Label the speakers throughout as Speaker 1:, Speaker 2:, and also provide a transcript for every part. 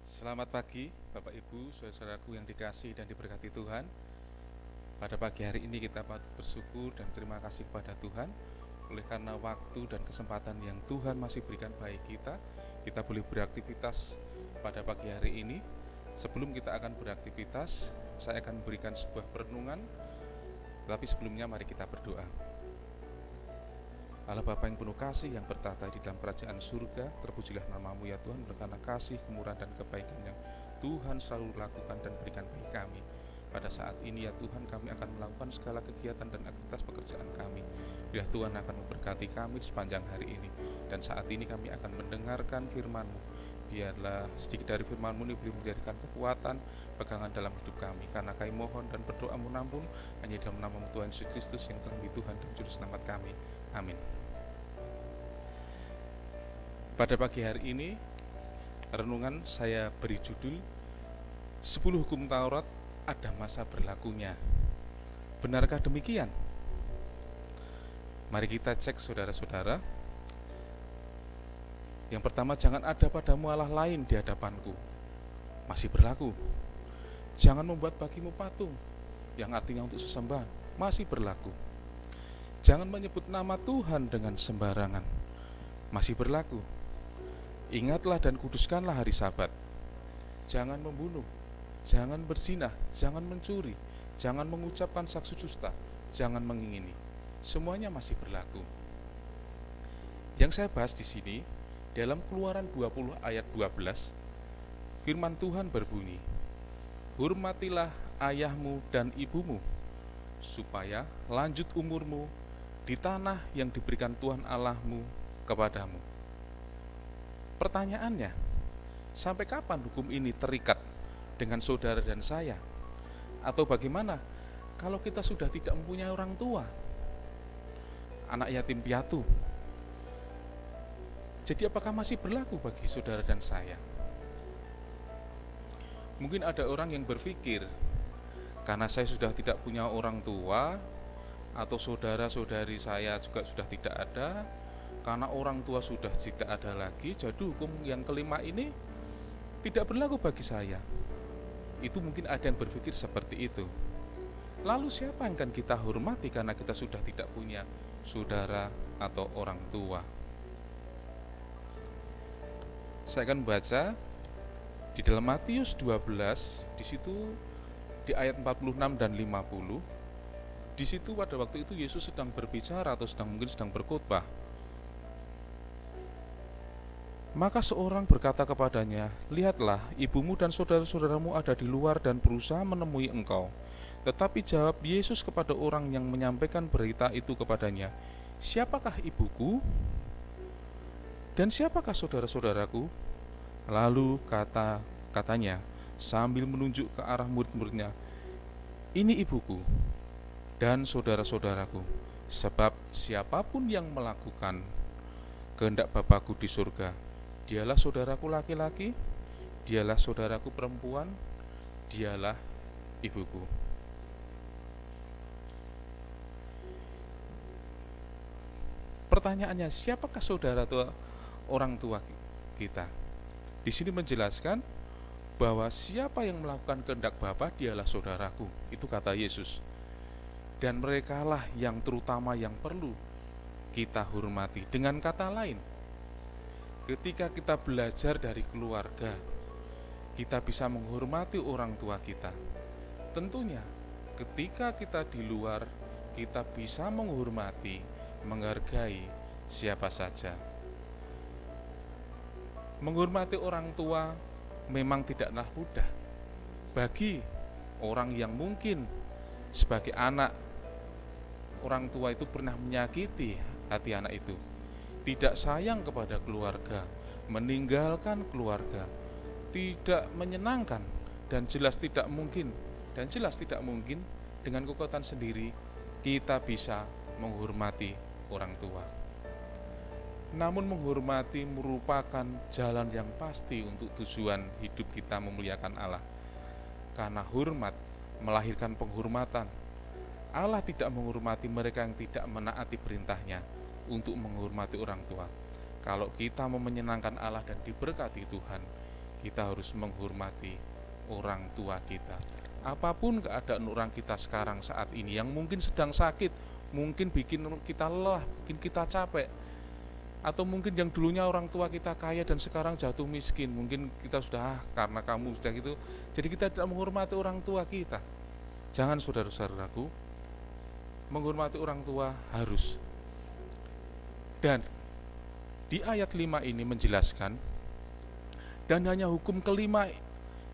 Speaker 1: Selamat pagi, Bapak Ibu, saudara-saudaraku yang dikasihi dan diberkati Tuhan. Pada pagi hari ini kita patut bersyukur dan terima kasih kepada Tuhan oleh karena waktu dan kesempatan yang Tuhan masih berikan bagi kita. Kita boleh beraktivitas pada pagi hari ini. Sebelum kita akan beraktivitas, saya akan memberikan sebuah perenungan. Tapi sebelumnya mari kita berdoa. Allah Bapa yang penuh kasih yang bertata di dalam kerajaan surga, terpujilah namamu ya Tuhan, berkarena kasih, kemurahan dan kebaikan yang Tuhan selalu lakukan dan berikan bagi kami. Pada saat ini ya Tuhan, kami akan melakukan segala kegiatan dan aktivitas pekerjaan kami. Biar Tuhan akan memberkati kami di sepanjang hari ini. Dan saat ini kami akan mendengarkan firman-Mu. Biarlah sedikit dari firman-Mu ini boleh menjadikan kekuatan, pegangan dalam hidup kami. Karena kami mohon dan berdoa menampun hanya dalam nama Tuhan Yesus Kristus yang terlebih Tuhan dan Juru Selamat kami. Amin. Pada pagi hari ini, renungan saya beri judul 10 hukum Taurat ada masa berlakunya. Benarkah demikian? Mari kita cek saudara-saudara. Yang pertama, jangan ada padamu Allah lain di hadapanku. Masih berlaku. Jangan membuat bagimu patung, yang artinya untuk sesembahan. Masih berlaku. Jangan menyebut nama Tuhan dengan sembarangan. Masih berlaku. Ingatlah dan kuduskanlah hari Sabat. Jangan membunuh, jangan berzinah, jangan mencuri, jangan mengucapkan saksi dusta, jangan mengingini. Semuanya masih berlaku. Yang saya bahas di sini dalam Keluaran 20 ayat 12, firman Tuhan berbunyi, "Hormatilah ayahmu dan ibumu, supaya lanjut umurmu di tanah yang diberikan Tuhan Allahmu kepadamu." Pertanyaannya, sampai kapan hukum ini terikat dengan saudara dan saya? Atau bagaimana kalau kita sudah tidak mempunyai orang tua, anak yatim piatu? Jadi apakah masih berlaku bagi saudara dan saya? Mungkin ada orang yang berpikir, karena saya sudah tidak punya orang tua, atau saudara-saudari saya juga sudah tidak ada, karena orang tua sudah tidak ada lagi, jadi hukum yang kelima ini tidak berlaku bagi saya. Itu mungkin ada yang berpikir seperti itu. Lalu siapa yang akan kita hormati karena kita sudah tidak punya saudara atau orang tua? Saya akan baca di dalam Matius 12, di situ di ayat 46 dan 50. Di situ pada waktu itu Yesus sedang berbicara atau mungkin sedang berkhotbah. Maka seorang berkata kepadanya, "Lihatlah, ibumu dan saudara-saudaramu ada di luar dan berusaha menemui engkau." Tetapi jawab Yesus kepada orang yang menyampaikan berita itu kepadanya, "Siapakah ibuku? Dan siapakah saudara-saudaraku?" Lalu katanya sambil menunjuk ke arah murid-muridnya, "Ini ibuku dan saudara-saudaraku, sebab siapapun yang melakukan kehendak Bapakku di surga, dialah saudaraku laki-laki, dialah saudaraku perempuan, dialah ibuku." Pertanyaannya, siapakah saudara tua orang tua kita? Di sini menjelaskan bahwa siapa yang melakukan kehendak Bapa dialah saudaraku. Itu kata Yesus. Dan merekalah yang terutama yang perlu kita hormati. Dengan kata lain, ketika kita belajar dari keluarga, kita bisa menghormati orang tua kita. Tentunya, ketika kita di luar, kita bisa menghormati, menghargai siapa saja. Menghormati orang tua memang tidaklah mudah bagi orang yang mungkin sebagai anak, orang tua itu pernah menyakiti hati anak itu, tidak sayang kepada keluarga, meninggalkan keluarga, tidak menyenangkan, dan jelas tidak mungkin dengan kekuatan sendiri kita bisa menghormati orang tua. Namun menghormati merupakan jalan yang pasti untuk tujuan hidup kita memuliakan Allah. Karena hormat melahirkan penghormatan. Allah tidak menghormati mereka yang tidak menaati perintahnya untuk menghormati orang tua. Kalau kita mau menyenangkan Allah dan diberkati Tuhan, kita harus menghormati orang tua kita. Apapun keadaan orang kita sekarang saat ini yang mungkin sedang sakit, mungkin bikin kita lelah, bikin kita capek, atau mungkin yang dulunya orang tua kita kaya dan sekarang jatuh miskin, mungkin kita sudah karena kamu sudah gitu, jadi kita tidak menghormati orang tua kita. Jangan saudara-saudaraku, menghormati orang tua harus. Dan di ayat 5 ini menjelaskan, dan hanya hukum kelima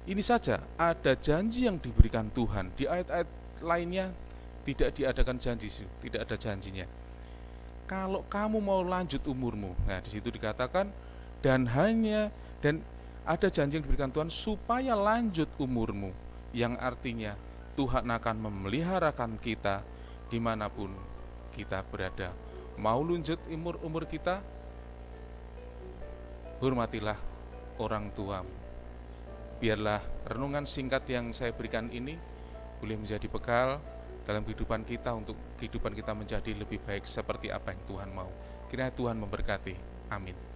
Speaker 1: ini saja ada janji yang diberikan Tuhan. Di ayat-ayat lainnya tidak diadakan janji, tidak ada janjinya. Kalau kamu mau lanjut umurmu, nah di situ dikatakan dan ada janji yang diberikan Tuhan supaya lanjut umurmu, yang artinya Tuhan akan memeliharakan kita dimanapun kita berada. Mau lanjut umur kita, hormatilah orang tuamu. Biarlah renungan singkat yang saya berikan ini boleh menjadi bekal dalam kehidupan kita, untuk kehidupan kita menjadi lebih baik seperti apa yang Tuhan mau. Kiranya Tuhan memberkati. Amin.